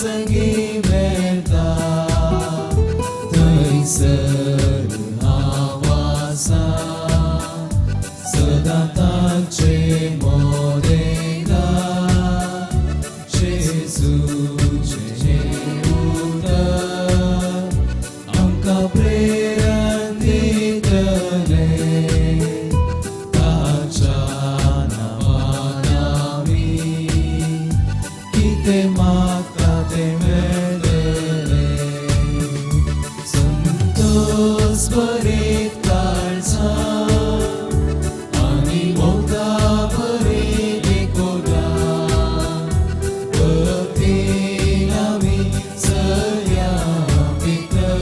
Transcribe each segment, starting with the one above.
संगी मेळटा थंयसर आवासा सदां तांचे मोरेगा जेजूचे उतर आमकां प्रेरण दितले ताच्या नांवान आमी कितें मागता तें मेळटलें संतोष भरीत काळजां आनी भोवता भरीत एकोड्यां भक्तीन आमी चलया भितर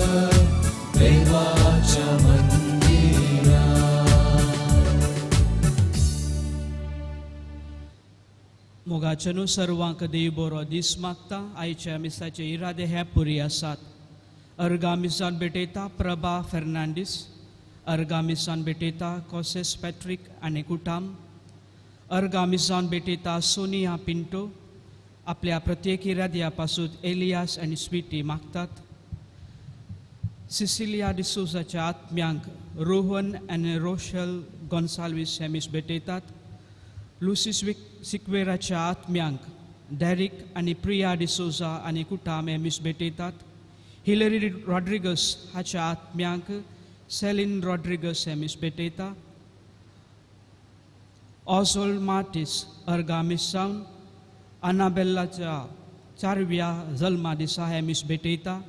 देवाच्या मंदिरांत. मोगाचेनु सर्वांक देव बरो दीस मागता. आयच्या मिसाचे इरादे हे पुरी आसात. अर्गामिसान बेटयता प्रभा फेर्नांडीस. अर्गामिसान बेटयता कोसेस पॅट्रिक आनी कुटाम. अर्गामिसान बेटयता सोनिया पिंटो. आपल्या प्रत्येक इराद्या पासून एलियास आनी स्वीटी मागतात. सिसिलिया डिसोजाच्या आत्म्यांक रोहन आनी रोशल गोन्साल्वीस हे मीस बेटयतात. लुसिस सिक्वेराच्या आत्म्यांक डॅरिक आनी प्रिया डिसोजा आनी कुटाम हे मीस बेटयतात. हिलरी रॉड्रिगस हाच्या आत्म्यांक सेलिन रॉड्रिगस हे मीस बेटयता. ऑझोल्ड मार्टिस अर्गामीस सावन आनाबेल्लाच्या 4व्या जल्मा दिसा हे मीस बेटयता.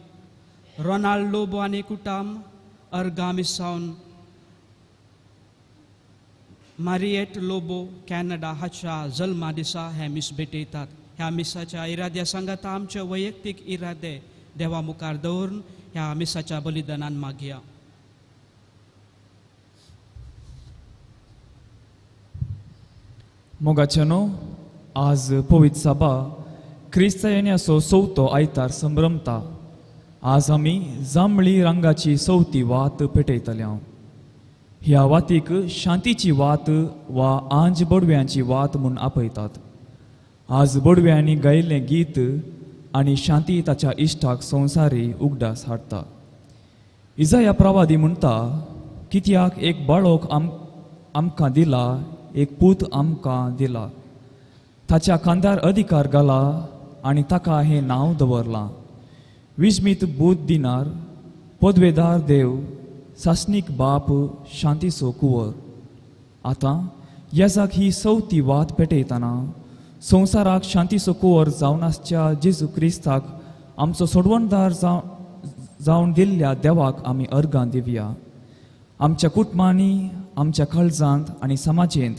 रोनाल्ड लोबो आनी कुटाम अर्गामीस सावन मारिएट लोबो कॅनडा हाच्या जल्मा दिसा हे मीस बेटयतात. ह्या मिसाच्या इराद्या सांगाता आमचे वैयक्तीक इरादे देवा मुखार दवरून ह्या मिसाच्या बलिदानान मागया. मोगाचेनो आज पवित्र सभा क्रिस्त येण्याचो चवथो आयतार संभ्रमता. आज आमी जांबळी रंगाची चवथी वात पेटयतल्या. ह्या वातीक शांतीची वात वा आंज बडव्यांची वात म्हूण आपयतात. आज बडव्यांनी गायिल्लें गीत आनी शांती ताच्या इश्टाक संवसारी उगडास हाडटा. इजाया प्रवादी म्हणटा, कित्याक एक बाळोक आमकां दिला, एक पूत आमकां दिला. ताच्या खांद्यार अधिकार घाला आनी ताका हें नांव दवरलां. विस्मीत बूत दिनार, पदवेदार देव, सासनीक बाप, शांतीचो कुंवर. आतां येजाक ही चवथी वात पेटयतना संवसाराक शांतीचो कुंवर जावन आसच्या जेजू क्रिस्ताक आमचो सोडवणदार जावन दिल्ल्या देवाक आमी अर्गां दिवया. आमच्या कुटुंबांनी, आमच्या काळजांत आनी समाजेंत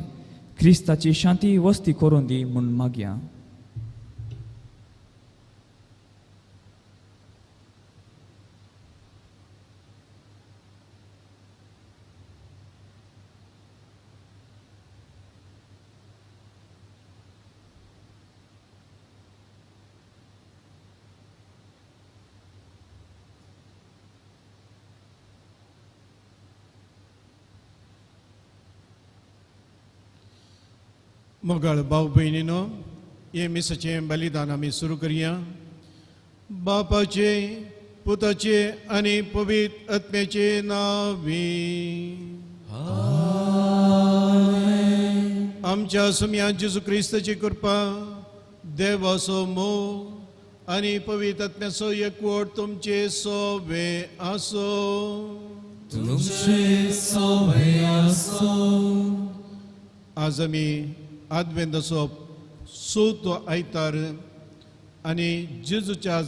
क्रिस्ताची शांती वस्ती करून दी म्हूण मागया. मोगाळ भाव भयणीनो, हे मिसाचें बलिदान आमी सुरू करया. बापाचे, पुताचे आनी पवित्र आत्म्याचे नांवी. आमच्या सुम्या जेजू क्रिस्ताची कृपा, देवाचो मोग आनी पवित्र आत्म्याचो एकवट तुमचे सोबे आसो. आज आमी आदवेंदाचो चवथो आयतार आनी जेजूच्या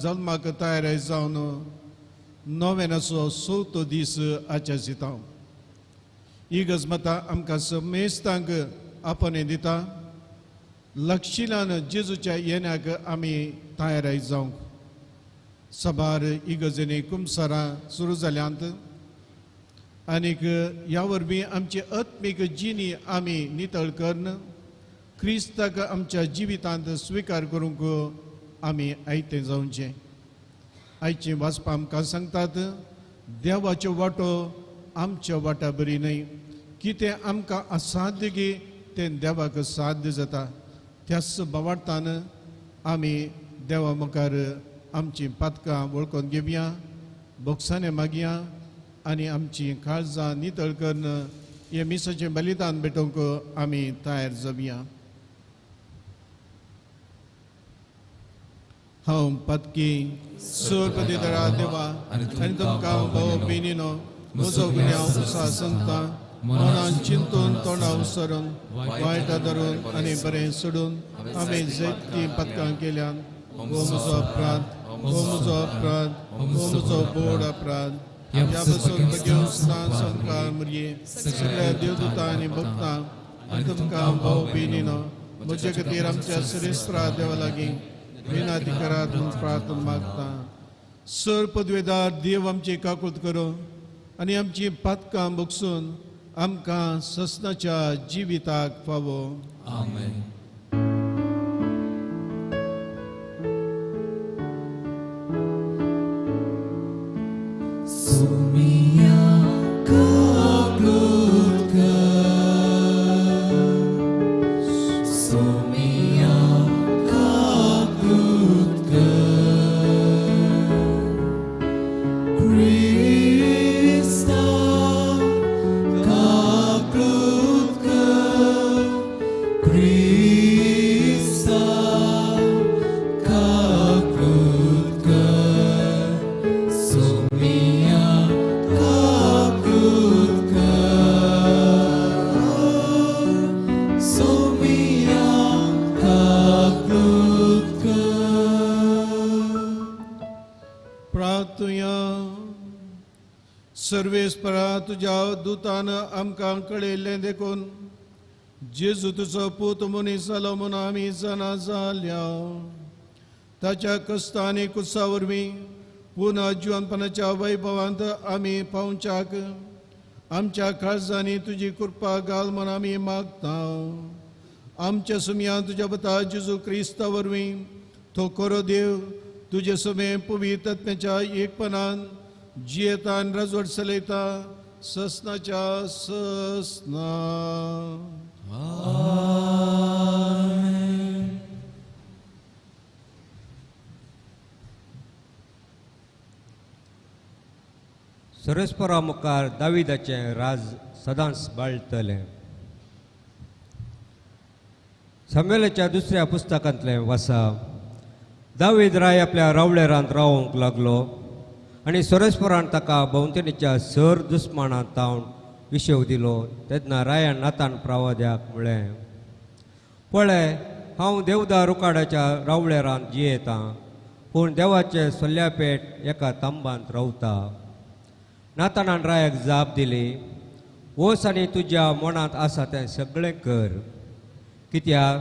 जल्माक तयारी जावन नोवेनाचो चवथो दीस आचरता. ही गजमतां आमकां समेस्तांक आपणे दिता. लक्षिलान जेजूच्या येण्याक आमी तयारी जावंक. सभार इगर्जेनी कुमसारां सुरू जाल्यांत आनीक ह्या वरवीं आमची आत्मीक जिणी आमी नितळ करन क्रिस्ताक आमच्या जिवितांत स्विकार करूंक आमी आयते जावचें. आयचें वाचपां आमकां सांगतात, देवाचो वाटो आमच्या वाटा बरी न्हय. कितें आमकां असाध्य तें देवाक साध्य जाता. त्याच भावार्थान आमी देवा मुखार आमची पातकां वळखून घेवया, बोगसाने मागया आनी आमची काळजां नितळ करून हे मिसाचें बलिदान भेटोवंक आमी तयार जावया. हांव पत्की सुरपती दळा देवा आनी तुमकां भाव भयणीनो म्हजो गुन्यांव उसा सांगता, मनान चिंतून तोंडां उसरून वायटा धरून आनी बरें सोडून आमी जायतीं पथकां केल्यान हो म्हजो अपराध, हो म्हजो अपराध, हो म्हजो बोड अपराध. ह्या पासून बेगीन संस्कार मरये सगळ्या देवदूतां आनी भक्तां आनी तुमकां भाव भयणीनो म्हजे खातीर आमच्या श्रेष्ठा देवा लागीं विनाती करात म्हूण प्रार्थना मागता. सर पदवेदार देव आमची काकूट करो आनी आमची पातकां बोगसून आमकां ससनाच्या जिविताक फावो. आमेन. सोमिया काकूट कर, सोमिया काकूट कर, क्रिस्ता काकूट कर, क्रिस्ता काकूट कर, सोमिया काकूट कर, सोमिया काकूट कर. प्रार्थया. सर्वेस्परा तुज्या दुतान आमकां कळयल्लें देखून जेजू तुजो पूत मनीस जालो म्हूण आमी जाणा जाल्या. ताच्या कश्टां आनी कुसा वरवीं पुना जिवनपणाच्या वैभवांत आमी पावच्याक आमच्या काळजांनी तुजी कृपा घाल म्हूण आमी मागता. आमच्या सुमया तुज्या पुता जेजू क्रिस्ता वरवीं तो खरो देव तुजे सुमे पवित्र आत्म्याच्या एकपणान जियेता आनी राजवट चलयता ससनाच्या ससना. सरस्परा मुखार दाविदाचें राज सदांच बाळटलें. सामुएलाच्या दुसऱ्या पुस्तकांतलें वाचा. दावीद राय आपल्या रावळेरांत रावूंक लागलो आनी सरस्परान ताका भोंवतणीच्या सर दुस्मानां तावन विशेव दिलो. तेन्ना रायान नातान प्रावाद्याक म्हळें, पळय, हांव देवदार उकाड्याच्या रावळेरांत जियेतां, पूण देवाचे सोल्यापेट एका तांबांत रावता. नातानान रायाक जाप दिली, वच आनी तुज्या मनांत आसा तें सगळें कर, कित्याक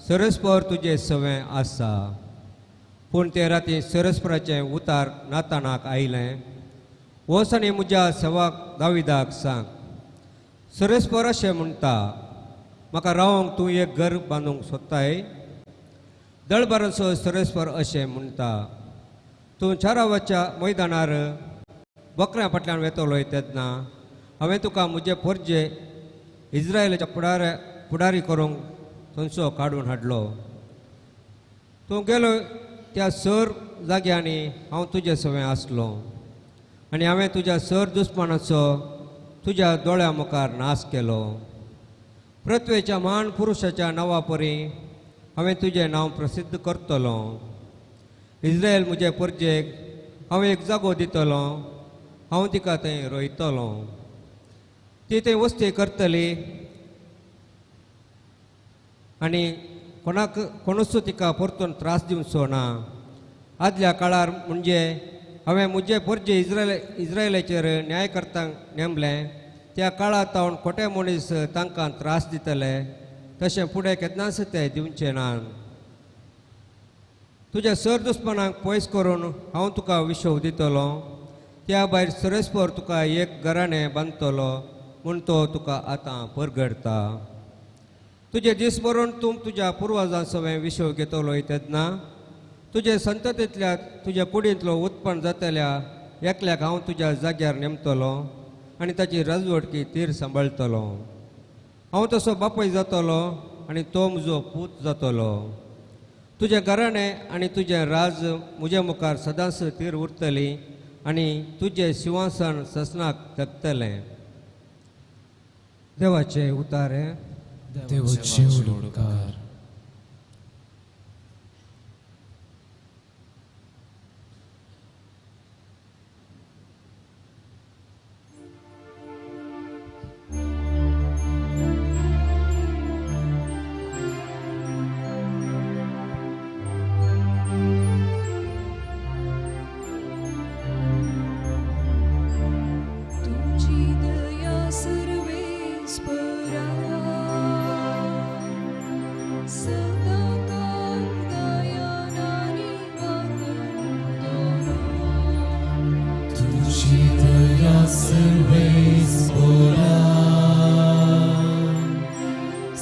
सरस्पर तुजें सवें आसा. पूण ते राती सरस्पराचें उतार नातानाक आयलें, वच आनी म्हज्या सेवाक दाविदाक सांग, सरस्पर अशें म्हणटा, म्हाका रावंक तूं एक घर बांदूंक सोदताय. दळबाराचो सरस्पर अशें म्हणटा, तूं चारावाच्या मैदानार बकऱ्या फाटल्यान वेतलोय तेन्ना हांवें तुका म्हजे परजे इस्रायलाच्या फुडारी करूंक थंयचो काडून हाडलो. तूं गेलो त्या सर जाग्यांनी हांव तुजे सवें आसलो आनी हांवें तुज्या सर दुस्मानाचो तुज्या दोळ्या मुखार नाश केलो. पृथ्वेच्या महान पुरुशाच्या नांवा परी हांवें तुजें नांव प्रसिद्ध करतलो. इस्रायल म्हजे परजेक हांव एक जागो दितलो, हांव तिका थंय रोयतलो. ती थंय वस्ती करतली आनी कोणूच तिका परतून त्रास दिवचो ना. आदल्या काळार म्हणजे हांवें म्हजे परजे इस्रायलाचेर न्यायकर्त्यांक नेमलें, त्या काळार तावन खोटे मनीस तांकां त्रास दितले, तशें फुडें केन्नाच ते दिवचे ना. तुज्या सर दुस्मानांक पयस करून हांव तुका विशव दितलो. त्या भायर सरस्पर तुका एक घराणें बांदतलो म्हूण तो तुका आतां परगडता. तुजे दीस भरून तूं तुज्या पुर्वजां सवें विशव घेतलो तेन्ना तुजे संततींतल्या तुज्या कुडींतलो उत्पन्न जातल्या एकल्याक हांव तुज्या जाग्यार नेमतलो आनी ताची राजवटकी तीर सांबाळटलो. हांव तसो बापूय जातलो आनी तो म्हजो पूत जातलो. तुझे घराणे आनी तुझे राज म्हज्या मुखार सदांच तीर उरतली आनी तुझे सिंहासन ससनाक तेंकतलें. देवाचे उतारे. देवाचे उलोडकार. तुझी दया सर्वेस्परा सदा काल दयानानी वाकणतो. तुझी दया सर्वेस पोरा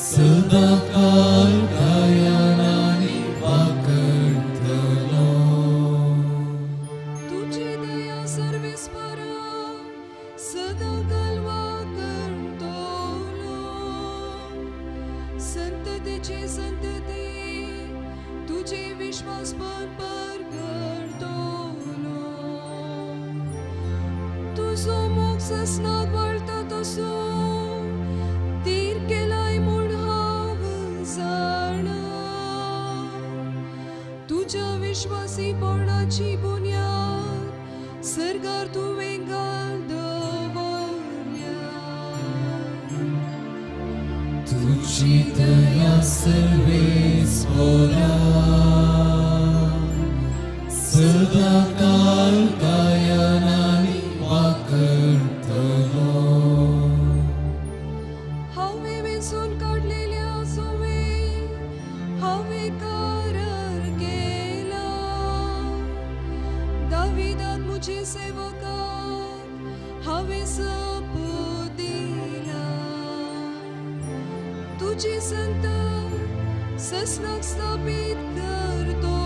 सदा काल दयानानी वाकणतलो. तुझी दया सर्वेस्परा सदा काल वाकणतो. संततेचे संतते तुझे विश्वास परगडतो. तुझो मोग ससनाक वळता तसो तीर केलाय म्हूण हांव जाणा. तुझ्या विश्वासीपणाची बुन्याद सर्गार तुवें घाल दवरल्या. तुझी दया सर्वेस पोरा सदा काल दयानानी वाकणतलो. हांवें वेंचून काडलेल्या सोवें हांवें करार केला. दाविदाक म्हजे सेवकाक हांवें सोपूत दिला. तुजी संत ससनाक स्थापीत करतलो.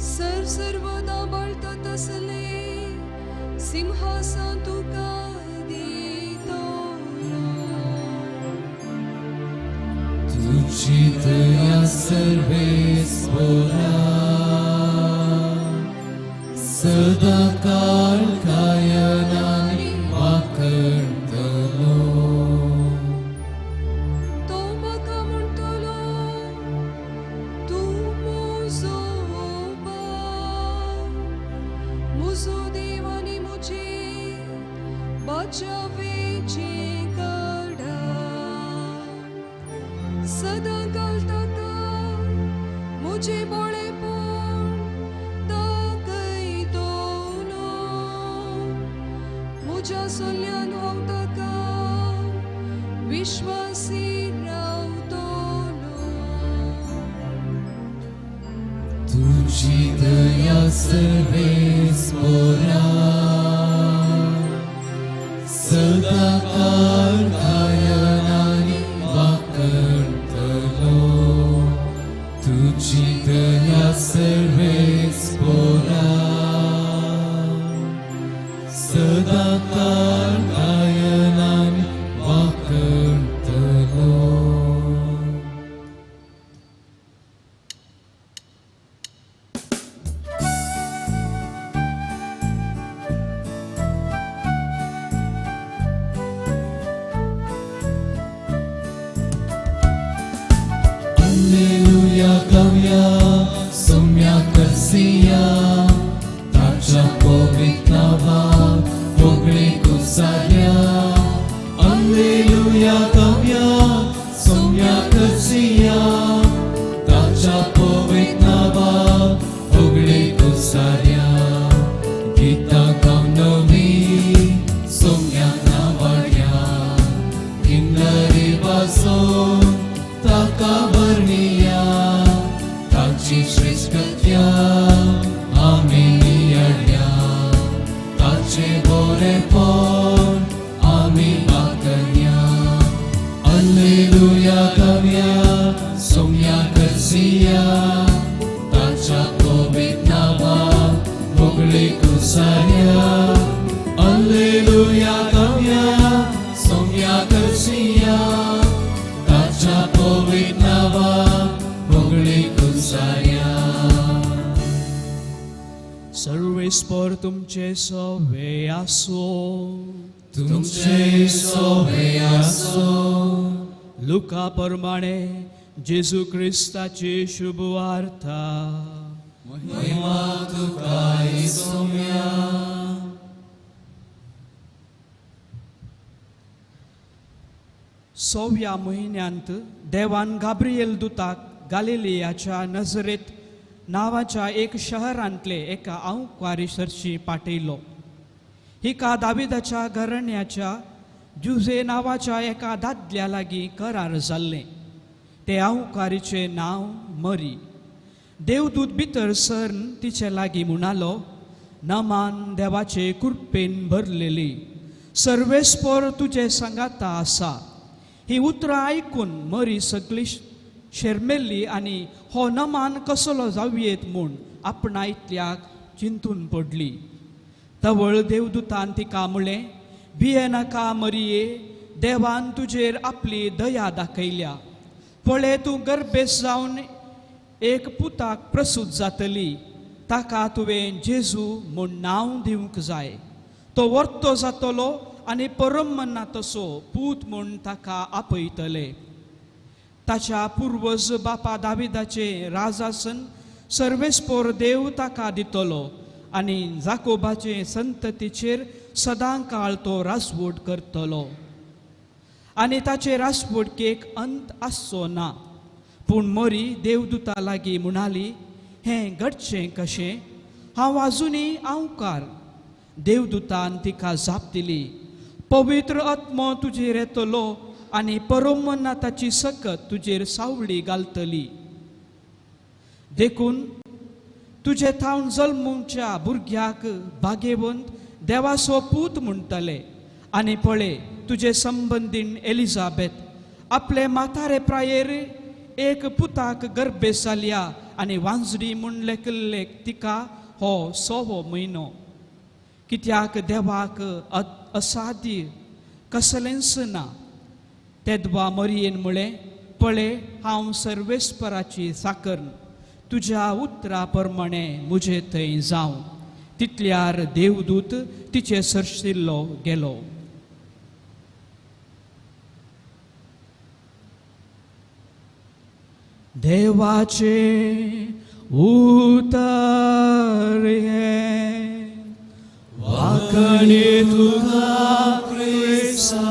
सर्वदा बळटा तसले सिंहासन तुका दितलो. तुझी दया सर्वेस पोरा सदा काल कायनानी वाकणतलो. तो म्हाका म्हणटलो तूं म्हजो बाप, म्हजो देव आनी म्हजे बाचावेचे कडा. सदां काल ताका म्हजे बोळेपण दाखयतलो. म्हज्या सल्ल्यान हांव ताका विश्वासी रावतलो. तुझी दया सर्वेस पोरा सदा काल कायनानी वाकणतलो. तुझी दया सर्वेस पोरा सदा काल कायनानी वाकणतलो. Alleluia gauya somya करसिया ताच्या पवित्र नावाक सगळे कुसाल्या. Alleluia gauya somya करसिया ताच्या पवित्र नावाक सगळे कुसाल्या. गीता गावन नवी सोम्या नावाड्या किन्नरी वाजोवन ताका वर्णिया. ताची श्रेष्ठत्या आमी नियाळ्या. ताचे बरेपण आमी वाकणया. Alleluia गावया सोम्या करसिया ताच्या पवित्र नावाक सगळे कुसाल्या. Alleluia गावया सोम्या करसिया ताच्या पवित्र नावाक सर्वेस्पर तुमचे सवे आसो. तुमचे सोबे आसो. लुका प्रमाणे जेजू क्रिस्ताची शुभ वार्ता. महिमा तुका सौम्या. सव्या महिन्यांत देवान गाब्रिएल दुताक गालिलियाच्या नजरेत नावाच्या एक शहरांतले एका आंवकारीसरशी पाठयलो. हिका दाविदाच्या घराण्याच्या जुजे नावाच्या एका दादल्या लागीं करार जाल्ले. ते आंवकारीचे नांव मरी. देवदूत भितर सरून तिचे लागीं म्हणालो, नमान देवाचे कृपेन भरलेली, सर्वेस्पर तुजे सांगाता आसा. ही उतरां आयकून मरी सगळी शेरमेल्ली आनी हो नमान कसलो जावयेत म्हूण आपणायतल्याक चिंतून पडली. तवळ देवदूतान तिका म्हळें, भिये नाका मरिये, देवान तुजेर आपली दया दाखयल्या. पळय, तूं गर्भेस जावन एक पुताक प्रसूत जातली. ताका तुवें जेजू म्हूण नांव दिवंक जाय. तो वर्तो जातलो आनी परमन्ना तसो पूत म्हूण ताका आपयतले. ताच्या पुर्वज बापा दाविदाचे राजासन सर्वेस्पर देव ताका दितलो आनी जाकोबाचे संततीचेर सदां काळ तो राजवट करतलो. आनी ताचे राजवटकेक अंत आसचो ना. पूण मरी देवदूता लागीं म्हणाली, हें घडचें कशें? हांव आजुनी आंवकार. देवदूतान तिका जाप दिली, पवित्र आत्मो तुजेर येतलो आनी परमन्नाताची सकत तुजेर सावळी घालतली. देखून तुजे थावन जल्मूच्या भुरग्याक भाग्यवंत देवाचो पूत म्हणटले. आनी पळय, तुजे संबंदीन एलिझाबेथ आपले म्हातारे प्रायेर एक पुताक गर्भेस जाल्या आनी वांजडी म्हूण लेखिल्लेक तिका हो 6वो म्हयनो. कित्याक देवाक असाध्य कसलेंच ना. तेदवा मरियेन म्हळें, पळय, हांव सर्वेस्पराची साकर्ण. तुज्या उतरा प्रमाणे म्हजे थंय जावं. तितल्यार देवदूत तिचे सरशिल्लो गेलो. देवाचे उतर हे, वाकणे तुका क्रिस्ता.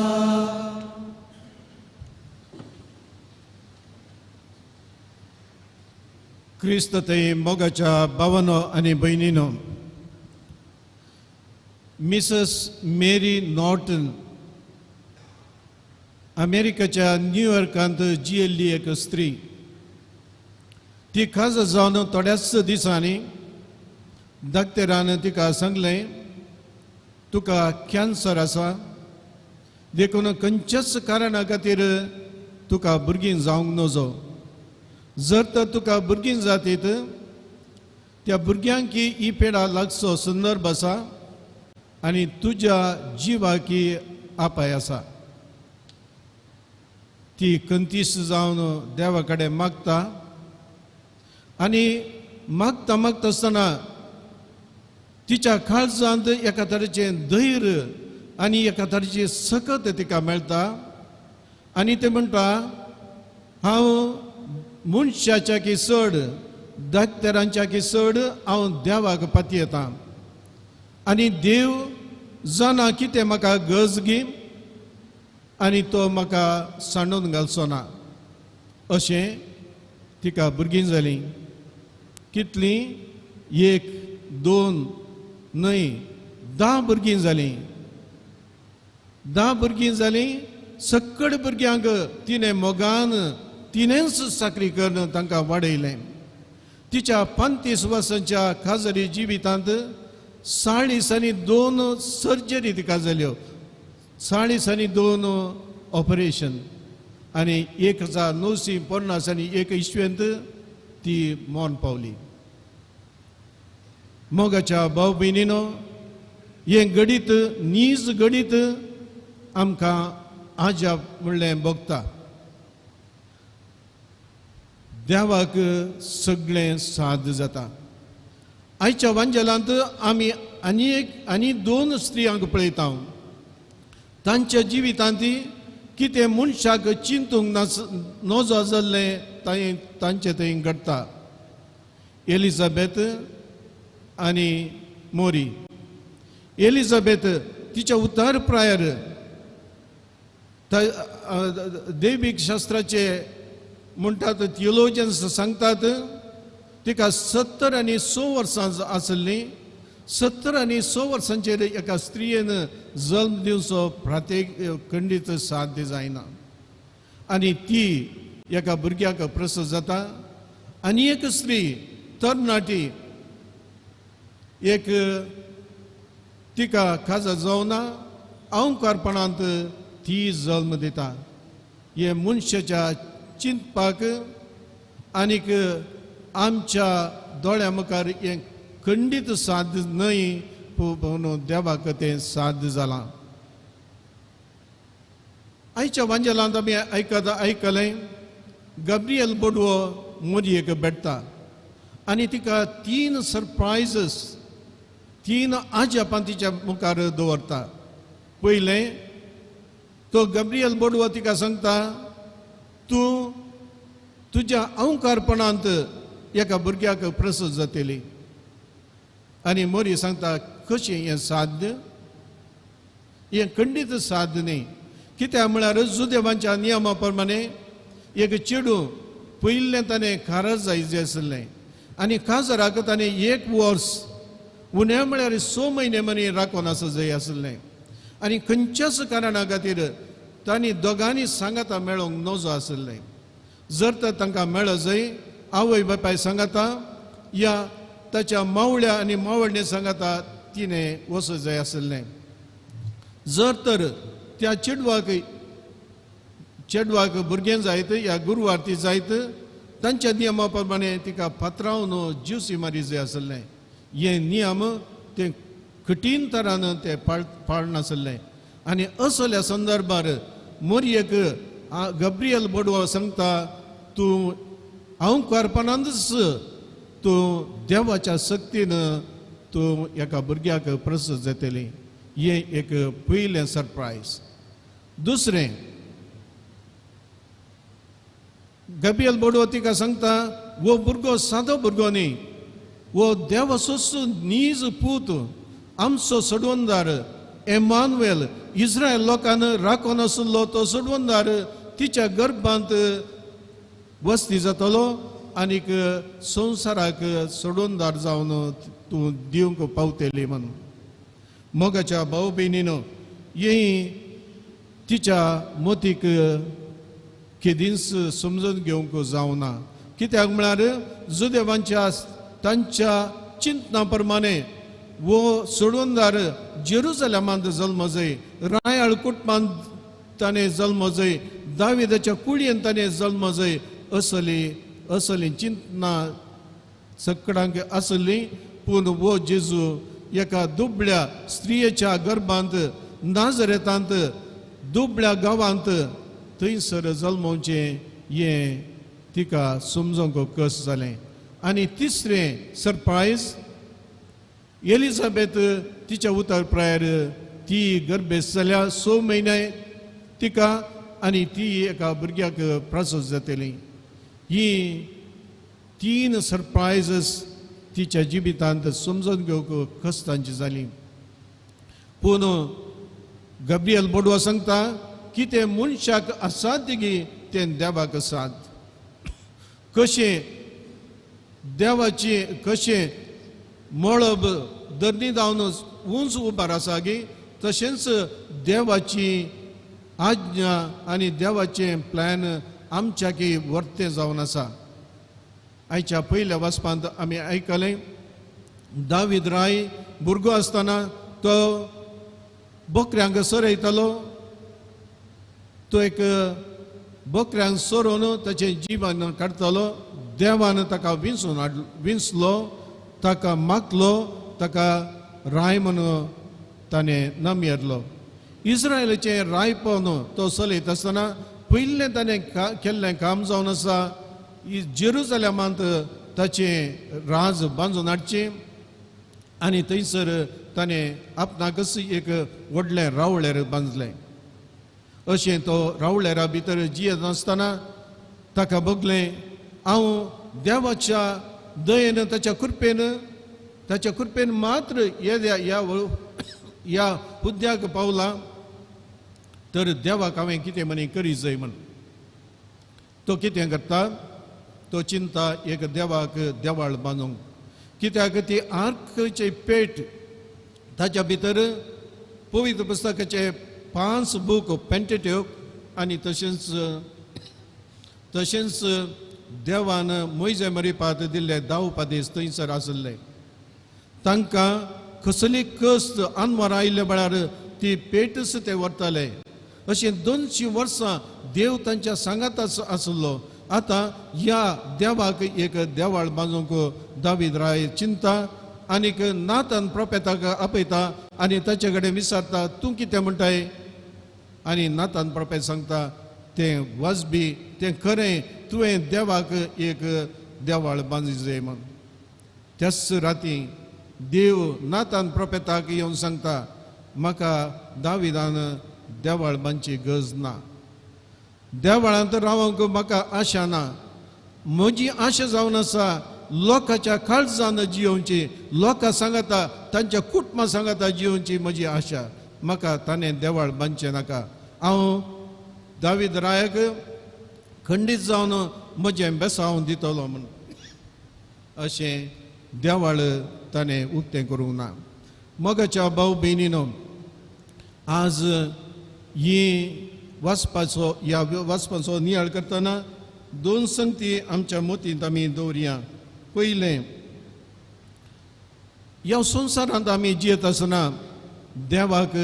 क्रिस्त थंय मोगाच्या भावानो आनी भयणीनो, मिसेस मेरी नॉर्टन अमेरिकेच्या न्यूयॉर्कांत जियेल्ली एक स्त्री. ती खाज जावन थोड्याच दिसांनी डॉक्टरान तिका सांगलें, तुका कॅन्सर आसा. देखून खंयच्याच कारणा खातीर तुका भुरगीं जावंक नजो. जर तर तुका भुरगीं जातीत, त्या भुरग्यांक ही पेडा लागचो संदर्भ आसा आनी तुज्या जिवाक आपाय आसा. ती कंतीस जावन देवा कडेन मागता आनी मागता मागता आसतना तिच्या काळजांत एका तरेचें धैर्य आनी एका तरेची सकत तिका मेळटा. आनी ते म्हणटा, हांव मनशाच्या की चड, डॉक्टरांच्या की चड हांव देवाक पातयेतां. आनी देव जाणा कितें म्हाका गरजगी आनी तो म्हाका सांडून घालचो ना. अशें तिका भुरगीं जालीं. कितलीं? 1, 2 न्हय, 10 भुरगीं जालीं. 10 भुरगीं जालीं. सकड भुरग्यांक तिणें मोगान तिणेंच साकरी करून तांकां वाडयलें. तिच्या 35 वर्सांच्या खाजरी जिवितांत 42 सर्जरी तिका जाल्यो. 42 ऑपरेशन आनी 1950 आनी 21 ती मौन पावली. मोगाच्या भाव भयणीनो, हें घडीत नीज घडीत आमकां आजाप म्हणलें भोगता. देवाक सगळें साद जाता. आयच्या वांजेलांत आमी आनी दोन स्त्रियांक पळयता. तांच्या जिवितांत कितें मनशाक चिंतूंक नजो जाल्लें तांचे थंय घडटा. एलिझाबेथ आनी मोरी. एलिझाबेथ तिच्या उतार प्रायर दैवीक शास्त्राचे म्हणटात, थियोलॉजियन्स सांगतात, तिका 70 आनी 100 वर्सां आसली. 70 आनी 100 वर्सांचेर एका स्त्रियेन जल्म दिवचो खंडीत साध्य जायना. आनी ती एका भुरग्याक प्रसव जाता. आनी एक स्त्री तरणाटी एक तिका खाजा जावना, अहंकारपणांत ती जल्म दिता. हे मनशाच्या चिंतपाक आनीक आमच्या दोळ्या मुखार हें खंडीत साध्य न्हय, पूण देवाक तें साध्य जालां. आयच्या वांजेलांत आमी आयकलें गब्रियल बोडवो मोरयेक भेटता आनी तिका 3 सरप्रायझस, 3 आजापां तिच्या मुखार दवरता. पयलें तो गब्रियल बोडवो तिका सांगता, तूं तुज्या अहंकारपणांत एका भुरग्याक प्रसूत जातली. आनी मोरी सांगता, कशें हें साध्य? हें खंडीत साध्य न्ही. कित्याक म्हळ्यार जुदेवांच्या नियमा प्रमाणे एक चेडूं पयलें ताणें खारज जायचें आसलें आनी काजराक ताणें 1 वर्स उण्या म्हळ्यार 6 म्हयने मनी राखून आसूं जाय आसलें. आनी खंयच्याच कारणां खातीर तांणी दोगांनी सांगाता मेळोंक नजो आसलें. जर तर तांकां मेळो जाय, आवय बापाय सांगाता या ताच्या मावळ्या आनी मावळणे सांगाता तिणें वचूं जाय आसलें. जर तर त्या चेडवाक भुरगें जायत या गुरवारती जायत, तांच्या नियमा प्रमाणे तिका पात्रांवन जीवसी मारी जाय आसलें. हे नियम ते कठीण तरान ते पाळनासलें. आनी असल्या संदर्भार मोरयेक गब्रियल बोडवो सांगता, तूं अहंकारपणांतच तूं देवाच्या शक्तीन तूं एका भुरग्याक प्रसूत जातली. हें एक पयलें सरप्रायज. दुसरें, गब्रियल बोडवो तिका सांगता, वो भुरगो सादो भुरगो न्ही, वो देवाचोच नीज पूत, आमचो सोडवणदार, एमानुएल, इस्रायल लोकांन राखून आशिल्लो तो सोडवणदार तिच्या गर्भांत वस्ती जातलो आनीक संवसाराक सोडवणदार जावन तूं दिवंक पावतली म्हणून. मोगाच्या भाऊ भयणीनो, हें तिच्या मतीक केदींच समजून घेवंक जावना. कित्याक म्हळ्यार जुदेवांच्या तांच्या चिंतना प्रमाणे वो सोडवणदार जेरुसलेमांत जल्म जाय, रायाळ कुटुंबांत ताणें जल्म जाय, दाविदाच्या कुळयेंत ताणें जल्म जाय, असली चिंतना सगळ्यांक आसली. पूण वो जेजू एका दुबळ्या स्त्रियेच्या गर्भांत नाजरेतांत दुबळ्या गांवांत थंयसर जल्मोवचें हें तिका समजोवंक कस जालें. आनी तिसरें सरप्रायज, एलिझाबेथ तिच्या उतर प्रायर ती गर्भेस जाल्या 6 म्हयने तिका आनी ती एका भुरग्याक प्रसूत जातली. ही 3 सरप्रायझस तिच्या जिवितांत समजून घेवंक कश्टांची जाली. पूण गब्रियल बोडवो सांगता की तें मनशाक असाध्य गी तें देवाक साध्य. कशें मळब धरणी जावन उंच उबार आसा गी, तशेंच देवाची आज्ञा आनी देवाचें प्लॅन आमच्याकी वर्तें जावन आसा. आयच्या पयल्या वाचपांत आमी आयकलें, दावीद राय भुरगो आसतना तो बकऱ्यांक सोरयतालो. तो एक बकऱ्यांक सोरोवन ताचें जिवन काडतालो. देवान ताका विंचलो, ताका मागलो, ताका राय म्हणून ताणें नाम येरलो. इस्रायलाचें रायपण तो चलयत आसतना पयलें ताणें केल्लें काम जावन आसा जेरुसलेमांत ताचें राज बांदून हाडचें आनी थंयसर ताणें आपणाकच एक व्हडलें रावळेर बांदलें. अशें तो रावळेरा भितर जियेत आसतना ताका बगलें हांव देवाच्या दयेन ताच्या कृपेन मात्र ह्या हुद्द्याक पावला, तर देवाक हांवें कितें म्हणी करी जाय म्हण. तो कितें करता, तो चिंता एक देवाक देवाळ बांदूंक. कित्याक ती आर्कचे पेट ताच्या भितर पवित्र पुस्तकाचे 5 बूक पेंटेट्यूक आनी तशेंच देवान मोइजे मरिपात दिल्ले 10 उपदेश थंयसर आसले. तांकां कसली कस्त आनवार आयिल्ल्या वेळार ती पेटच ते व्हरताले. अशें 200 वर्सां देव तांच्या सांगात आसलो. आतां ह्या देवाक एक देवाळ बांदूंक दावीद राय चिंता आनीक नातान प्रोफेताक आपयता आनी ताचे कडेन विचारता तूं कितें म्हणटाय. आनी नातान प्रोफेत सांगता तें वाजबी, तें खरें, तुवें देवाक एक देवाळ बांदूं जाय म्हण. त्याच राती देव नातान प्रोफेताक येवन सांगता म्हाका दाविदान देवाळ बांदची गरज ना. देवाळांत रावंक म्हाका आशा ना. म्हजी आशा जावन आसा लोकांच्या काळजान जियोवची, लोकां सांगता तांच्या कुटुंबां सांगता जियोवची म्हजी आशा. म्हाका ताणें देवाळ बांदचें नाका. हांव दावीद रायाक खंडीत जावन म्हजें बेसांव दितलो म्हण. अशें देवाळ ताणें उक्तें करूंक ना. मोगाच्या भाव भयणीनो, आज वाचपाचो नियाळ करतना 2 संगती आमच्या मोतींत आमी दवरया. पयलें, ह्या संवसारांत आमी जियेत आसतना देवाक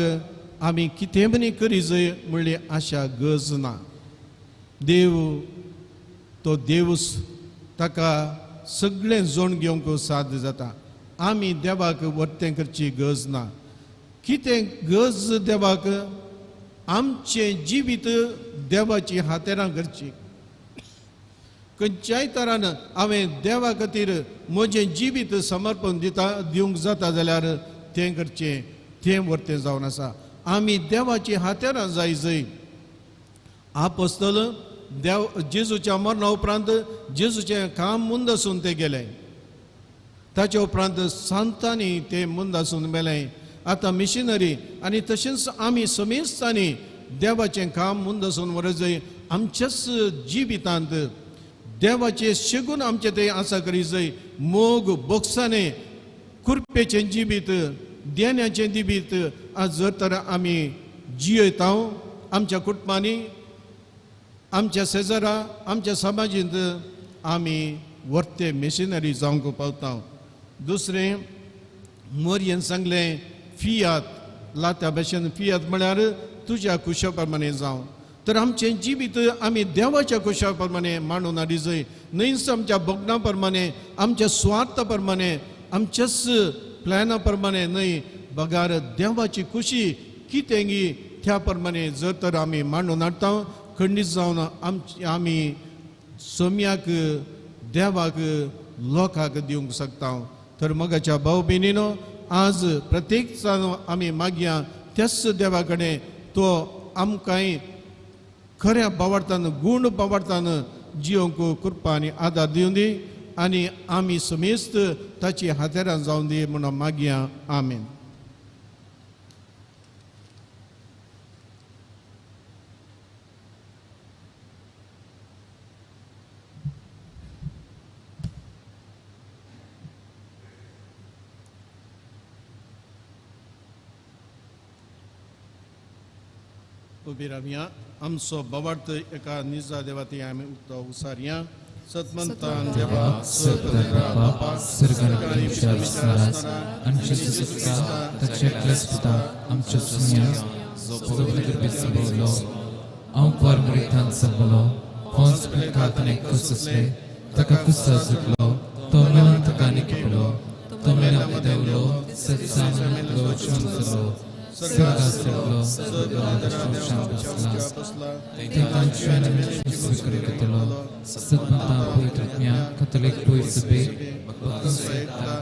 आमी कितें म्हणी करी जाय म्हणली आशा गरज ना. देव तो देवूच, ताका सगळें जोण घेवंक साध्य जाता. आमी देवाक वर्तें करची गरज ना. कितें गरज देवाक, आमचें जिवीत देवाची हातेरां करची. खंयच्याय तरान हांवें देवा खातीर म्हजें जिवीत समर्पण दिवंक जाता जाल्यार तें करचें, तें वर्तें जावन आसा. आमी देवाची हातेरां जाय. आपोस्तल जेजूच्या मरणा उपरांत जेजूचें काम मुंदासून ते गेले. ताचे उपरांत सांतांनी ते मुंदासून मेलें. आतां मिशनरी आनी तशेंच आमी समेस्तांनी देवाचें काम मुंदासून व्हरत जाय. आमच्याच जिवितांत देवाचे शेगून आमचे ते आसा करी जाय. मोग बोगसाने कुरपेचें जिवीत, देण्याचें जिवीत आज जर तर आमी जियेता आमच्या कुटुंबांनी, आमच्या शेजारा, आमच्या समाजींत आमी वर्ते मिशनरी जावंक पावता. दुसरें, मोरयेन सांगलें फियात, लात्या भाशेन फियात म्हळ्यार तुज्या कुशा प्रमाणे जावं. तर आमचें जिवीत आमी देवाच्या कुशा प्रमाणे मांडून हाडी जाय. न्हयच आमच्या भोगणा प्रमाणे, आमच्या स्वार्थ प्रमाणे, आमच्याच प्लॅना प्रमाणे न्हय, बगार देवाची खुशी कितें गी त्या प्रमाणे जर तर आमी मांडून हाडटा, खंडीत जावन आमी सोम्याक देवाक लोकांक दिवंक शकता. तर मोगाच्या भाव भयणीनो, आज प्रत्येक आमी मागया त्याच देवा कडेन तो आमकांय खऱ्या भावार्थान, गूण भावार्थान जियोंक कृपा आनी आदार दिवं दी आनी आमी समेस्त ताची हातेरां जावन दी म्हणून मागया. आमेन. उबी रावया. आमचो भावार्थ एका निजा देवाती आमी उसारया. सतमंतान देवा सतरा बापा सरकारांनी विचारस्तारा आमच्या सुसुका ताचे क्लस्पता आमच्या सुन्या जो पवित्र बेसबलो आंकवार मरितान सबलो फोन्स पिकातने कुससले ताका कुसा सुटलो तो मेलन ताका निकलो तो मेला देवलो सत्सामलो चोंसलो सरगासलो सरगादशो शांबसला ते तांचेन स्वीकृतलो सत्पंता पवित्रज्ञा कॅथोलिक पवित्र सभे भक्तसहिता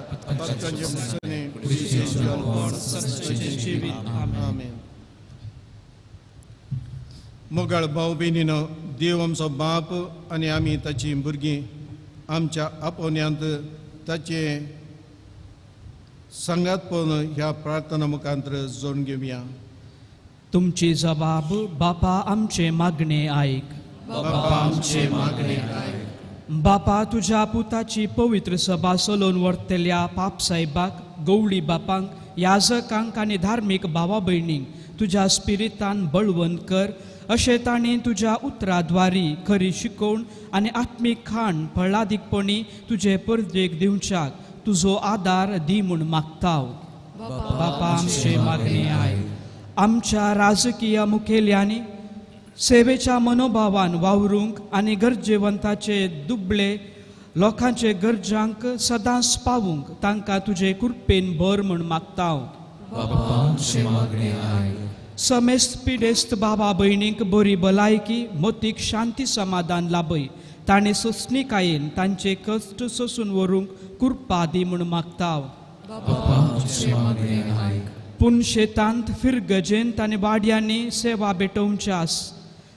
क्रिस्ताचें कोण सच्चें जिवीत आमेन. आमेन. मोगाळ भाव भयणीनो, देव आमचो बाप आनी आमी ताची भुरगीं आमच्या आपोवण्यांत ताचे संगात पळोवन ह्या प्रार्थना मुखांतर जोडून घेवया. तुमची जबाब बापा आमचे मागणे आयक. बापा आमचे मागणे आयक. बापा तुझ्या पुताची पवित्र सभा चलोवन व्हरतल्या पाप साहेबाक, गवळी बापांक, याजकांक आनी धार्मीक भावा भयणींक तुज्या स्पिरितान बळवंत कर, अशें ताणें तुज्या उतराद्वारी खरी शिकोवण आनी आत्मीक खाण फळादीकपणी तुजे परदेक दिवच्याक तुजो आदार दी म्हूण मागताव. बापा आमचे मागणे आयक. आमच्या राजकीय मुखेल्यांनी सेवेच्या मनोभावान वावरूंक आनी गरजेवंताचे दुबळे लोकांचे गरजांक सदांच पावूंक तांकां तुजे कृपेन भर म्हूण मागताव. बापा आमचे मागणे आयक. समेस्त पिडेस्त भावा भयणींक बरी भलायकी, मोतीक शांती समाधान लाभय. ताणें सोंसणीकायेन तांचे कश्ट सोसून व्हरूंक कृपा दी म्हूण मागताव. बापा आमचे मागणे आयक. पूण शेतांत फिरगजेंत आनी वाड्यांनी सेवा भेटोवच्या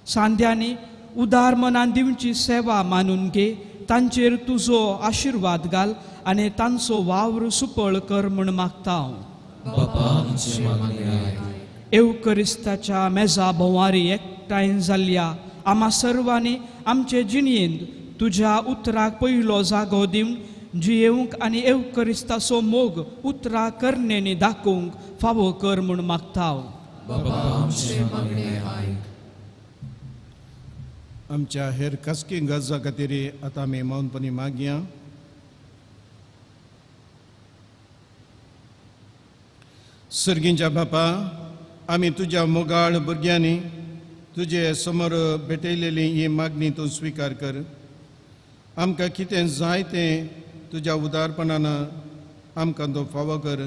सांद्यांनी उदार मनान दिवची सेवा मानून घे. तांचेर तुजो आशिर्वाद घाल आनी तांचो वावर सुपळ कर म्हूण मागताव. बापा आमचे मागणे आयक. एवकरिस्ताच्या मेजा भोंवारी एकठांय जाल्ल्या आम्हा सर्वांनी आमचे जिणयेंत तुज्या उतराक पयलो जागो दिवन जियेवंक आनी एवकरिस्ताचो मोग उतरां करण्यानी दाखोवंक फावो कर म्हूण मागताव. बापा आमचे मागणे आयक. आमच्या हेर कसकी गरजा खातीर आतां आमी मौनपणी मागया. सर्गींच्या बापा, आमी तुज्या मोगाळ भुरग्यांनी तुजे समोर भेटयलेली ही मागणी तूं स्विकार कर. आमकां कितें जाय तें तुज्या उदारपणान आमकां तूं फावो कर.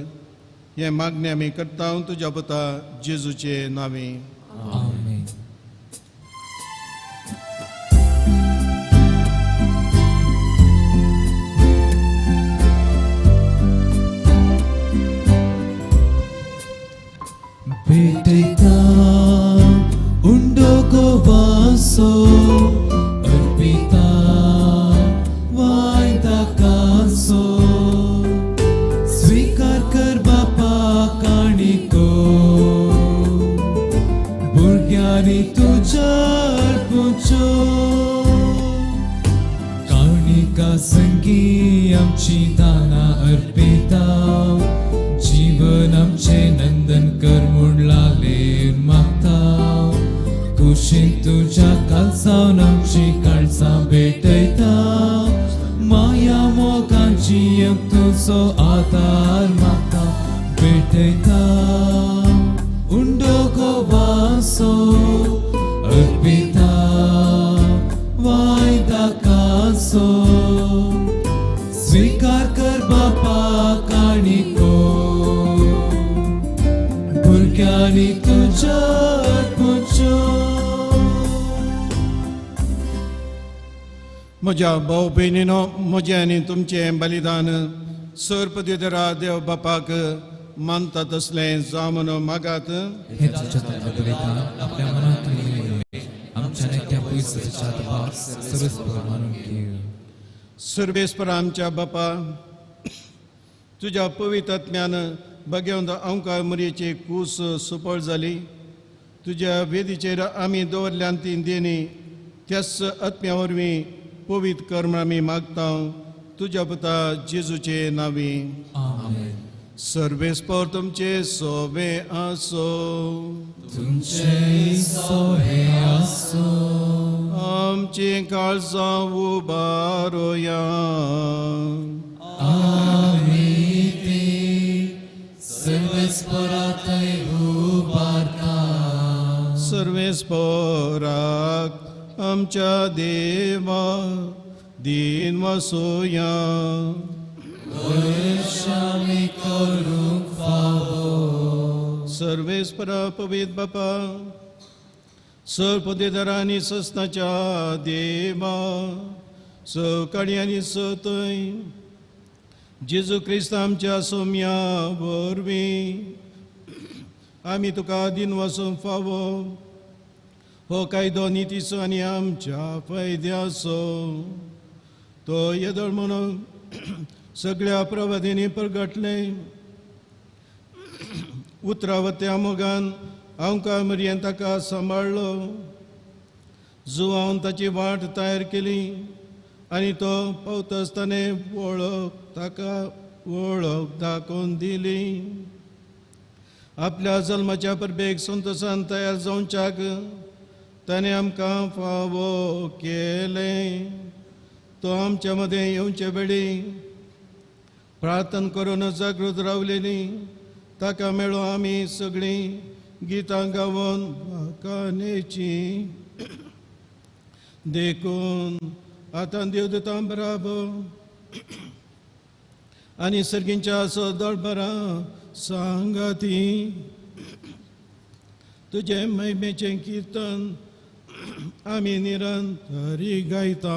हे मागणी आमी करता तुज्या पुता जेजूचे नांवे. आमेन. Beteta undogo vaso arpita vaida kanso स्वीकार कर बापा काणिको भुरग्यांनी तुज्या अर्पुच्यो काणिका संगी आमची दाना अर्पिता जीवन आमचे नंदन कर म्हूण लागले मागता कुशीन तुज्या काळजावन आमची काळजां भेटयता माया मोगांची तुजो आदार मागता भेटयता उंडोगो वासो अर्पिता वायदा कासो स्वीकार कर बापा काणिको भुरग्यांनी तुज्या अर्पुच्यो. म्हज्या भाव भयणीनो, म्हजें आनी तुमचें बलिदान सर्पदिदरा देव बापाक मानता तसलें जावं म्हणून मागात. हे तुझ्या बलिदान आपल्या मनांतली आमच्या नेत्या पयसाच्या तपास सर्वस्व मानून घेव. सर्वेस्पर आमच्या बापा, तुज्या पवित्रात्म्यान भगवंत आमकां मरयेची कूस सुपळ जाली. तुज्या वेदीचेर आमी दवरल्यान ती देणी त्याच आत्म्या वरवीं पवित्र कर्म आमी मागता तुज्या पुता जेजूचे नांवे. आमेन. सर्वेस्पर तुमचे सोवे आसो. तुमचे सोहे आसो. आमची काळजां उबारोया. आमी ते सर्वेस्परातय उबारता. सर्वेस्पराक आमच्या देवा दिन वसोया. वर्षामी करूंक फावो. सर्वेस्परा पवित्र बापा, सर्पदेदारांनी सस्ताच्या देवा सकाळी आनी सतय जेजू क्रिस्त आमच्या सौम्या वरवीं आमी तुका दिन वचूंक फावो हो कायदो नितीचो आनी आमच्या फायद्याचो तो येदोळ म्हणून सगळ्या प्रवादींनी प्रगटले उतरावत्या मोगान आमकां मरयेन ताका सांबाळलो जुवान ताची वाट तयार केली आनी तो पावता आसतना ताका वळख दाखोवन दिली आपल्या जल्माच्या परबेक संतोशान तयार जावच्याक ताणें आमकां फावो केलें तो आमच्या मदें येवचे वेळी प्रार्थना करून जागृत रावलेली ताका मेळो आमी सगळीं गितां गावन वाकानेची देखून आतां देवदूतां बराबर आनी सर्गींच्या दळबरां सांगाती तुजे महिमेचें किर्तन आमी निरंतरी गायता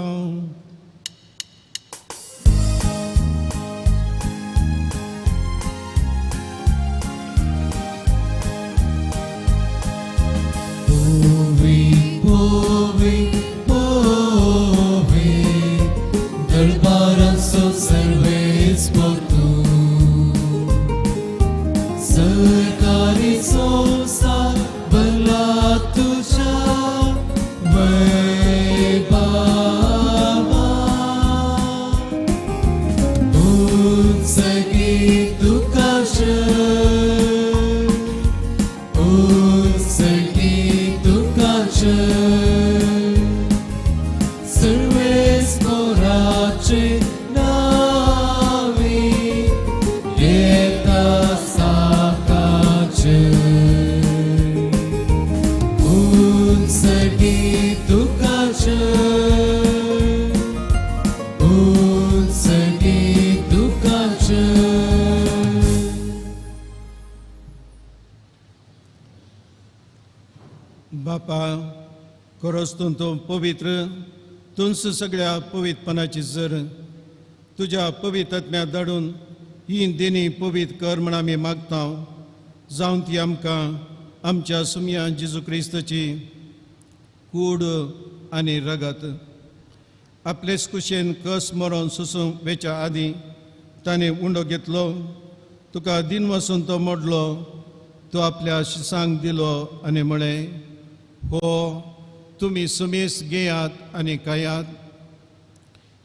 बापा खरोच तूं पवित्र तुंच सगळ्या पवित्रपणाची जर तुज्या पवित्रत्म्या धाडून ही देणी पवित्र कर म्हण आमी मागता जावन ती आमकां आमच्या सुमया जेजू क्रिस्ताची कूड आनी रगत आपलेच कुशेन कस मरोन सुसूंक वेच्या आदीं ताणें उंडो घेतलो तुका दिन वचून तो मोडलो तो आपल्या शिसांक दिलो आनी म्हळें हो तुमी सुमेस घेयात आनी खायात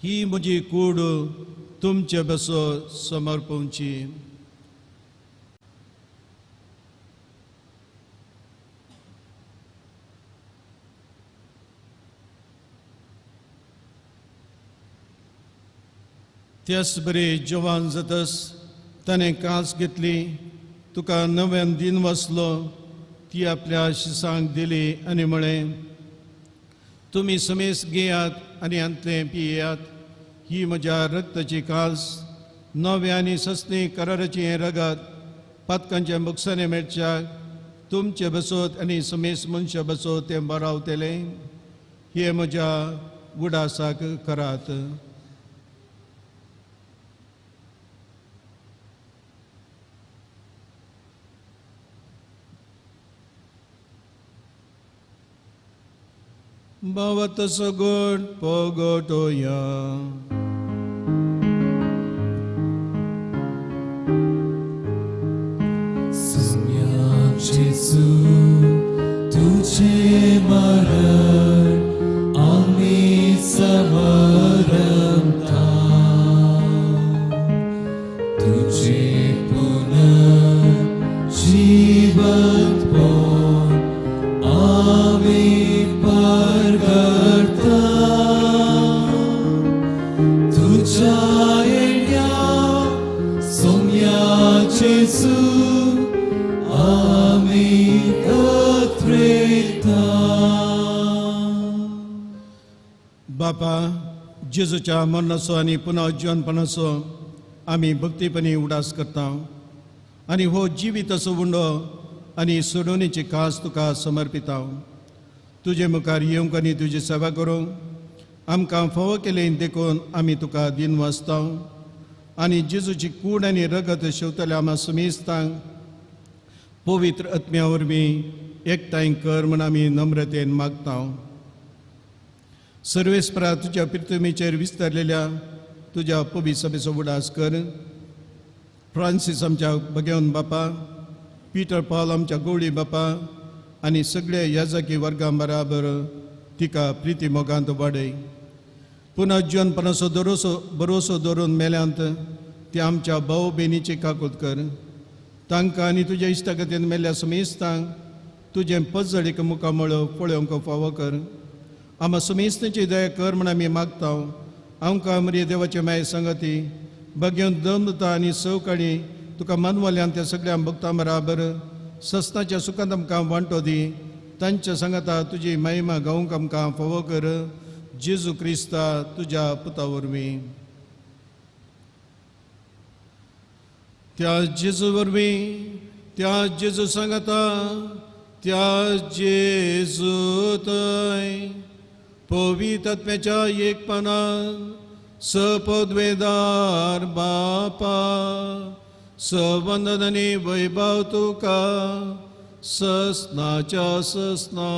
ही म्हजी कूड तुमचे बसो समर्पोवची त्याच बरे जवान जातस ताणें कास घेतली तुका नव्यान दिन वचलो ती आपल्या शिसांक दिली आनी म्हळें तुमी समेस घेयात आनी अंतलें पियेयात ही म्हज्या रक्ताची कास नवे आनी सस्ती कराराची हें रगत पातकांच्या मुखसाने मेळच्याक तुमचे बसोत आनी समेस मनशा बसोत तें बरावतलें हे म्हज्या उडासाक करात Bawat sagot pogotoya Sumya Jesu तुझे मरण आम्ही समरमता तुझे पुनर्जीवन पोन आम्ही परगडता तुझ्या येण्या सौम्या जेसू आम्ही बापा जेजूच्या मरणाचो आनी पुनर्जीवनपणाचो आमी भक्तीपणी उडास करता आनी हो जिविताचो उंडो आनी सोडवणेची कास तुका समर्पिता तुजे मुखार येवंक आनी तुजी सेवा करूंक आमकां फावो केलें देखून आमी तुका दिन वाचता आनी जेजूची कूड आनी रगत शेवतले आम्हा समेस्तांक पवित्र आत्म्या वरवीं एकठांय कर म्हूण आमी नम्रतेन मागता. सर्वेस्परा तुज्या प्रितमेचेर विस्तारलेल्या तुज्या पवित्र सभेचो उडास कर. फ्रांसीस आमच्या भगेवन बापा, पीटर पॉल आमच्या गवळी बापा आनी सगळे याजकी वर्गां बराबर तिका प्रिती मोगांत वाडय. पुनः जीवनपणाचो भरोसो दवरून मेल्यांत ती आमच्या भाव भयणीची काकूत कर. तांकां आनी तुज्या इश्टागतीन मेल्ल्या समेस्तांक तुजें पजळीक मुखामळ पळोवंक फावो कर. आम्हा समेस्तांची दया कर म्हण आमी मागता. आमकां मरे देवाचे माय संगती भगेवन दमता आनी सवकाळी तुका मानवल्ल्यान त्या सगळ्या भक्तां बराबर सस्ताच्या सुखांत आमकां वांटो दी. तांच्या सांगाता तुजी महिमा गावूंक आमकां फावो कर. जेजू क्रिस्ता तुज्या पुता वरवीं. त्या जेजू वरवीं, त्या जेजू सांगाता, त्या जेजू थंय पवित्र आत्म्याच्या एकपणान सपदवेदार बापा सवंदन आनी वैभव तुका ससनाच्या ससना.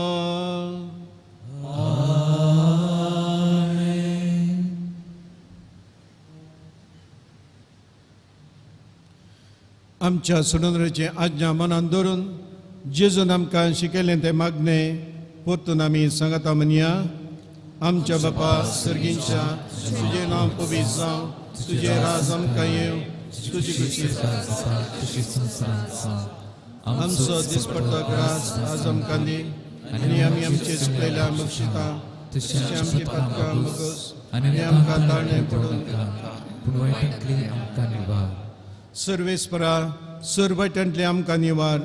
आमच्या सुनंदराचे आज्ञा मनान दवरून जेजून आमकां शिकयलें तें मागणें परतून आमी सांगता म्हणया. आमच्या बापा सर्गींच्या तुजें नांव पवित्र जावं, तुजें राज आमकां येवं, तुजी कशी आमचो दिसपट्टो राज आज आमकां दी आनी आमी आमचे चुकलेल्या बक्षिता तशें आमची पातकां मागोस आनी आमकां ताळणे पडून पूण वायटांतली आमकां निवार. सर्वेस्परा सर्वटांतले आमकां निवार.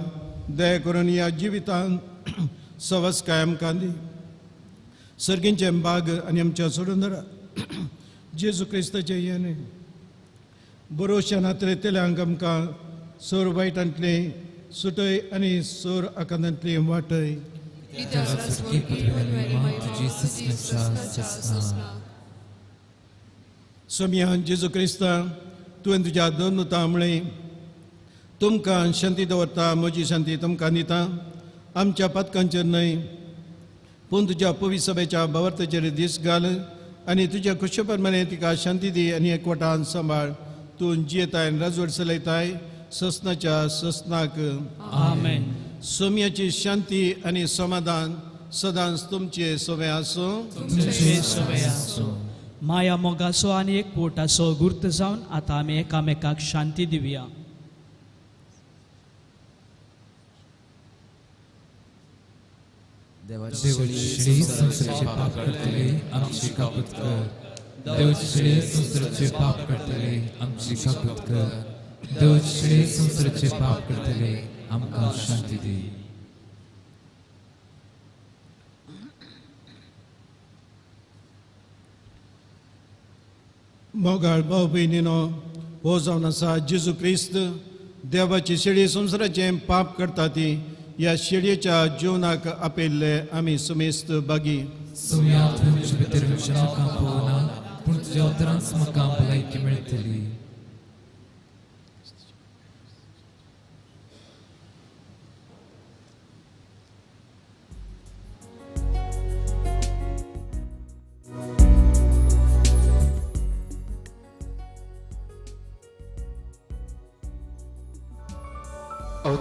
दया करून ह्या जिवितान सवस्काय आमकां दी. सर्गींचे बाग आनी आमच्या सोडून जेजू क्रिस्ताचे येणे बरोवश्यान हातरेतल्यांक आमकां सोर वायटांतले सुटय आनी सोर आकांतांतली वाटय. सोम्या जेजू क्रिस्ता तुवें तुज्या दोनूता म्हळें तुमकां शांती दवरता, म्हजी शांती तुमकां दिता. आमच्या पातकांचेर न्हय पूण तुज्या पवित्र सभेच्या भावार्थाचेर दीस घाल आनी तुज्या खुशे प्रमाणे तिका शांती दी आनी एकवटान सांबाळ. तूं जियेताय राजवट चलयताय ससनाच्या ससनाक. आमेन. सोम्याची शांती आनी समाधान सदांच तुमचे सोबे आसूं. तुमचे सोबे आसूं. माया मोगाचो आनी एकवटाचो गुर्त जावन आतां आमी एकामेकाक शांती दिवया. देवाचे संसाराचे पाप करतले आमची कापूत कर. देवाचे संसाराचे पाप करतले आमची कापूत कर. देवाचे संसाराचे पाप करतले आमकां शांती दी. मोगाळ भाव भयणीनो, हो जावन आसा जेजू क्रिस्त देवाची शेळी संसाराचे पाप करता ती ह्या शेळयेच्या जिवनाक आपयल्ले आमी समेस्त बागी. सोम्या तुमचे भितर म्हाका पळोवना पूण तुज्या उतरांच म्हाका भलायकी मेळटली.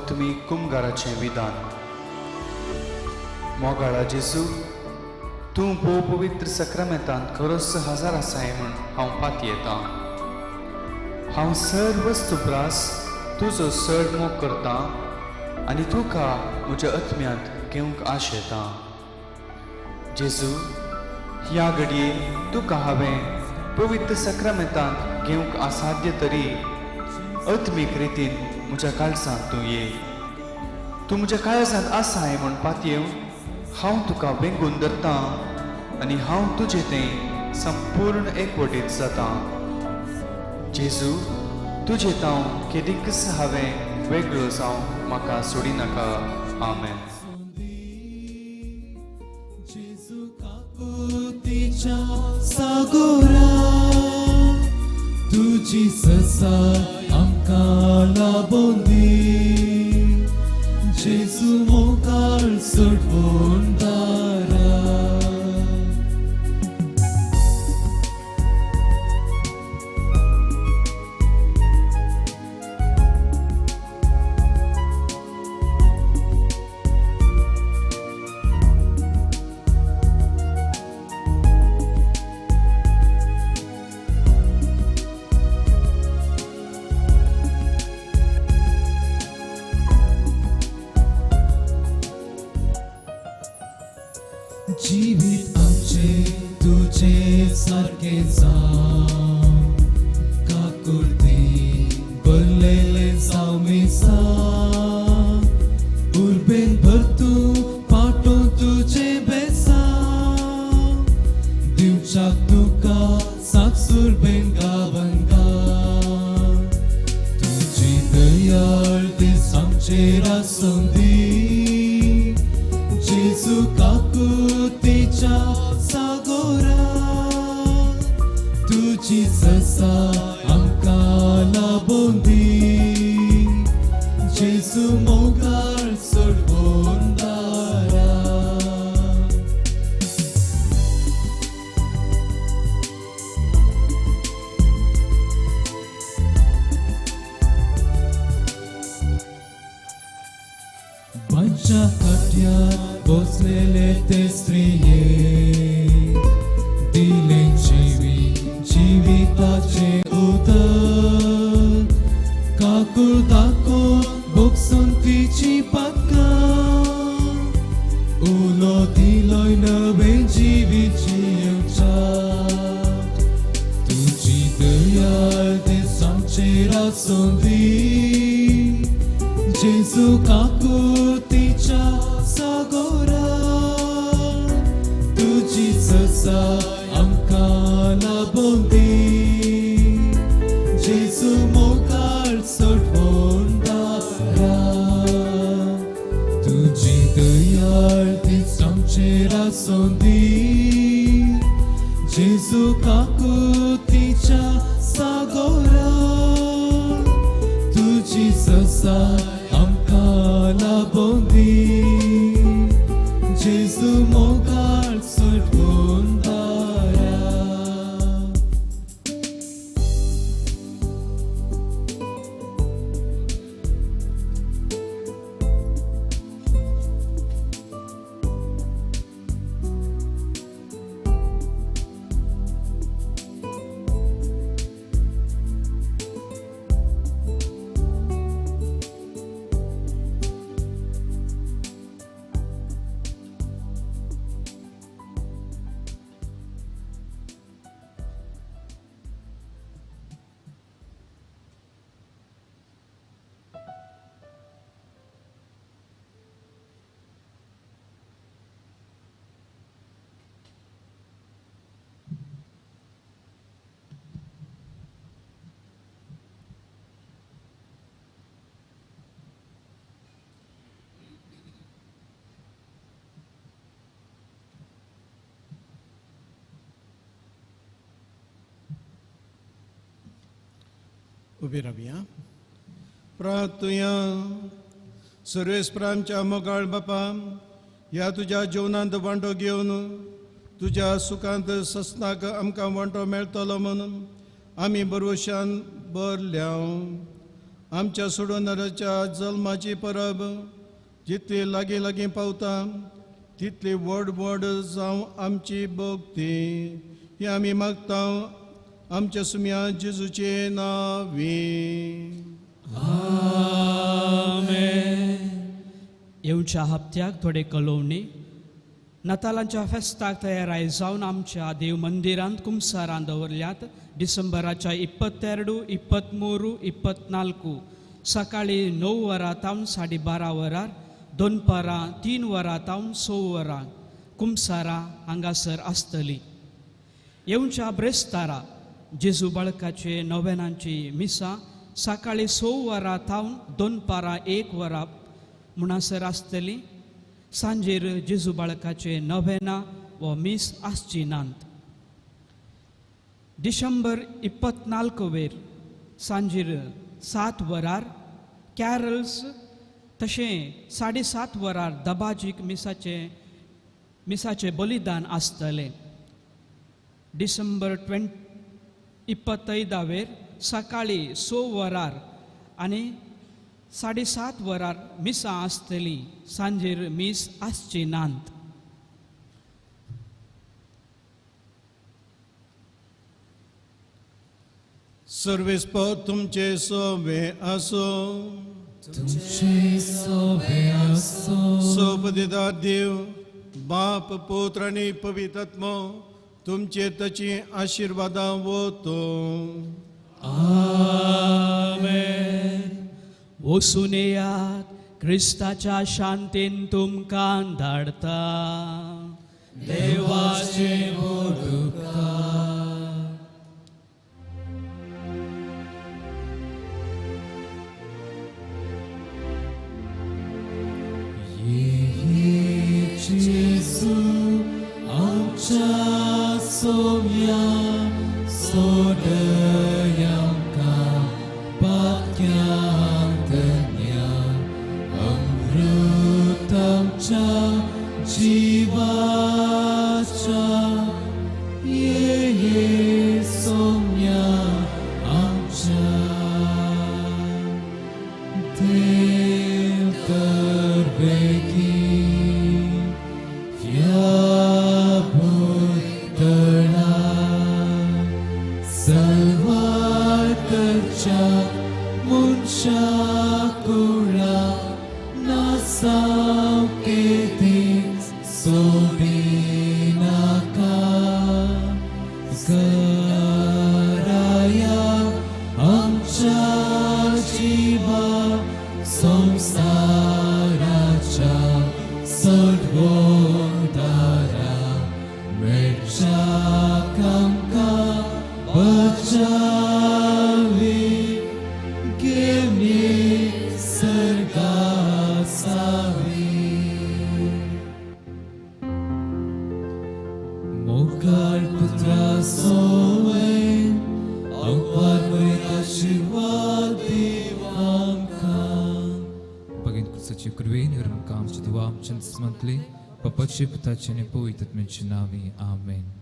तुमी कुमगाराचें विधान. मोगाळा जेजू, तूं भोव पवित्र सक्रामेंतांत खरोच हजर आसाय म्हूण हांव पाती येता. हांव सर्व वस्तुप्रास तुजो चड मोग करता आनी तुका म्हज्या आत्म्यांत घेवंक आश येता. जेजू, ह्या घडये तुका हांवें पवित्र सक्रामेंतांत घेवंक असाध्य तरी आत्मीक रितीन म्हज्या काळजांत तूं ये. तूं म्हज्या काळजांत आसाय म्हूण पातयेव हांव तुका वेंगून धरतां आनी हांव तुजें तें संपूर्ण एकवटीत जाता. जेजू, तुजें तांव केदींच हांवें वेगळो जावं म्हाका सोडी नाका. आमेन. सागोरा तुझ Jesus amka labondi Jesu mokal survondara जीवित आमचे तुझे सारखे जाव काकुर्ती बरलेले जाव मेसा उर्बेन भरतू पाटो तुझे बेसा दिवचाक तुका साकसूर बेन गावंगा तुझी दयाळ दिस आमचेर आसूं दी Jesu काकुतीच्या सागोरा तुझी ससा आमकां लाबोंदी Jesu मोगाळ सोडवोंदारा Bancha katyat bosleले ते स्त्रिये दिले जीविताचे उदक काकूळ दाखोवन बोगसून तिची पातका उलो दिलोय नवे जिवीत जिवच्याक तुझी दयाळ दिस आमचेर आसूं दी Jesu काकुतीच्या सागोरा तुझी ससा आमकां लाबोंदी Jesu मोगाळ सोडवोंदारा तुझी दयाळ तीच आमचेर आसूं दी Jesu काकुतीच्या सागोरा तुझी ससा आमकां लाबोंदी Jesu मोगाळ सोडवोंदारा उभी रावया प्रार्थुया सर्वेस्परांच्या मोगाळ बापा ह्या तुझ्या जेवणांत वांटो घेवन तुझ्या सुखांत ससनाक आमकां वांटो मेळटलो म्हणून आमी बरवशान बरल्या आमच्या सोडवणाऱ्याच्या जल्माची परब जितली लागीं लागीं पावता तितली व्हड व्हड जावं आमची भक्ती ही आमी मागता आमच्या सुम्या जेजूचे नावी येवच्या हप्त्याक थोडे कळवणी नातालांच्या फेस्ताक तयाराय जावन आमच्या देव मंदिरांत कुमसारां दवरल्यात डिसेंबराच्या 22, 23, 24 सकाळी 9 वरां तावन 12:30 वरार दनपारां 3 वरां तावन 6 वरां कुमसारां हांगासर आसतली. येवच्या ब्रेस्तारा जेजू बाळकाचे नोवेनांची मिसा सकाळी 6 वरां तावन दनपारां 1 वरां म्हणसर आसतली. सांजेर जेजू बाळकाचे नोवेना व मीस आसची नांत. डिसेंबर 24 वेर सांजीर 7 वरार कॅरल्स तशें 7:30 वरार दबाजीक मिसाचे बलिदान आसतलें. डिसेंबर 25 सकाळी 6 वरार आनी 7:30 वरार मिसा आसतली. सांजेर मीस आसची नांत. सर्वेस्पर तुमचे सोबे असो. तुमचे सोबे असो. सोपदेदार देव बाप पुत्र आणि पवित्रात्मा तुमचे तची आशीर्वादां वतो. आमेन. वचून येयात, क्रिस्ताच्या शांतीन तुमकां धाडटा. देवाचे मोडुका. Jesu, आमच्या सोम्या सोडयांका पाक्यांतन्या अमृत आमच्या जीवाच्या ये सोम्या आमच्या देव कर बेगीन या भुतळा सलवारकरच्या मुनशा कुळा नासाव केदी सोडिनाका कराया आमच्या जीवा संसाराच्या सद्वोदारा मेळच्याक आमकां बचावी घेवनी सर्गासावी. मोगाळ पुत्रा सोवेन आंकवार वयर आशीर्वाद दीव आमकां. Pagin Cristaci curveni râmcam ci duam cel smantli, papace putace ne poitat mencionavi. Amen.